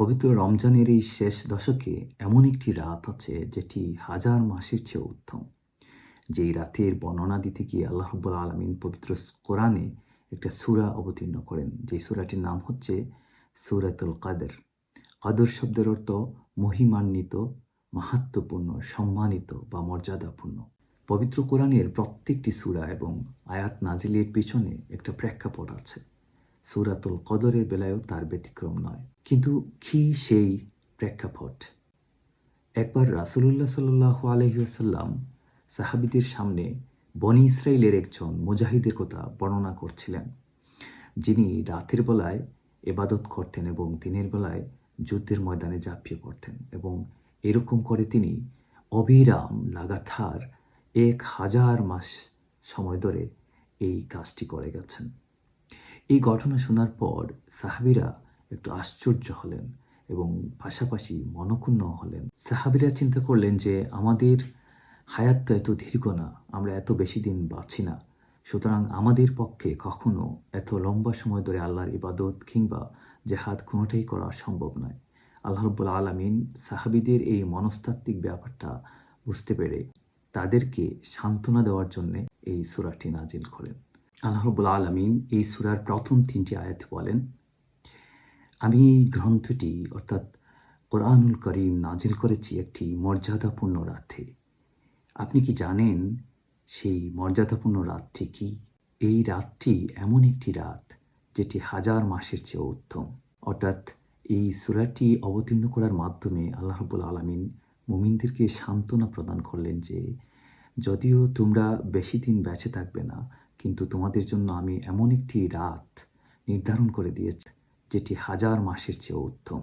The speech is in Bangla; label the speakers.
Speaker 1: পবিত্র রমজানের এই শেষ দশকে এমন একটি রাত আছে যেটি হাজার মাসের চেয়ে উত্তম। যেই রাতের বর্ণনা দিতে গিয়ে আল্লাহ রাব্বুল আলামিন পবিত্র কোরআনে একটা সূরা অবতীর্ণ করেন, যে সূরাটির নাম হচ্ছে সূরাতুল কদর। কদর শব্দের অর্থ মহিমান্বিত, মাহাত্ম্যপূর্ণ, সম্মানিত বা মর্যাদাপূর্ণ। পবিত্র কোরআনের প্রত্যেকটি সূরা এবং আয়াত নাজিলের পিছনে একটা প্রেক্ষাপট আছে। সূরাতুল কদরের বেলায়ও তার ব্যতিক্রম নয়। কিন্তু কি সেই প্রেক্ষাপট? একবার রাসূলুল্লাহ সাল্লাল্লাহু আলাইহি ওয়াসাল্লাম সাহাবীদের সামনে বনী ইসরাইলের একজন মুজাহিদের কথা বর্ণনা করছিলেন, যিনি রাতের বেলায় ইবাদত করতেন এবং দিনের বেলায় যুদ্ধের ময়দানে ঝাঁপিয়ে পড়তেন, এবং এরকম করে তিনি অবিরাম লাগাতার 1000 মাস সময় ধরে এই কাজটি করে গেছেন। এই ঘটনা শোনার পর সাহাবীরা একটু আশ্চর্য হলেন এবং পাশাপাশি মনঃক্ষুণ্ণ হলেন। সাহাবীরা চিন্তা করলেন যে আমাদের হায়াত তো এত দীর্ঘ না, আমরা এত বেশি দিন বাঁচি না, সুতরাং আমাদের পক্ষে কখনো এত লম্বা সময় ধরে আল্লাহর ইবাদত কিংবা জেহাদ কোনোটাই করা সম্ভব নয়। আল্লাহ রাব্বুল আলামিন সাহাবীদের এই মনস্তাত্ত্বিক ব্যাপারটা বুঝতে পেরে তাদেরকে সান্ত্বনা দেওয়ার জন্য এই সূরাটি নাজিল করেন। আল্লাহ রাব্বুল আলামিন এই সূরার প্রথম 3টি আয়াতে বলেন, আমি এই গ্রন্থটি অর্থাৎ কোরআনুল কারীম নাজিল করেছি একটি মর্যাদাপূর্ণ রাতে। আপনি কি জানেন সেই মর্যাদাপূর্ণ রাতটি কি? এই রাতটি এমন একটি রাত যেটি হাজার মাসের চেয়ে উত্তম। অর্থাৎ এই সূরাটি অবতীর্ণ করার মাধ্যমে আল্লাহ রাব্বুল আলামিন মুমিনদেরকে সান্ত্বনা প্রদান করলেন যে যদিও তোমরা বেশি দিন বেঁচে থাকবে না, কিন্তু তোমাদের জন্য আমি এমন একটি রাত নির্ধারণ করে দিয়েছি যেটি হাজার মাসের চেয়ে উত্তম।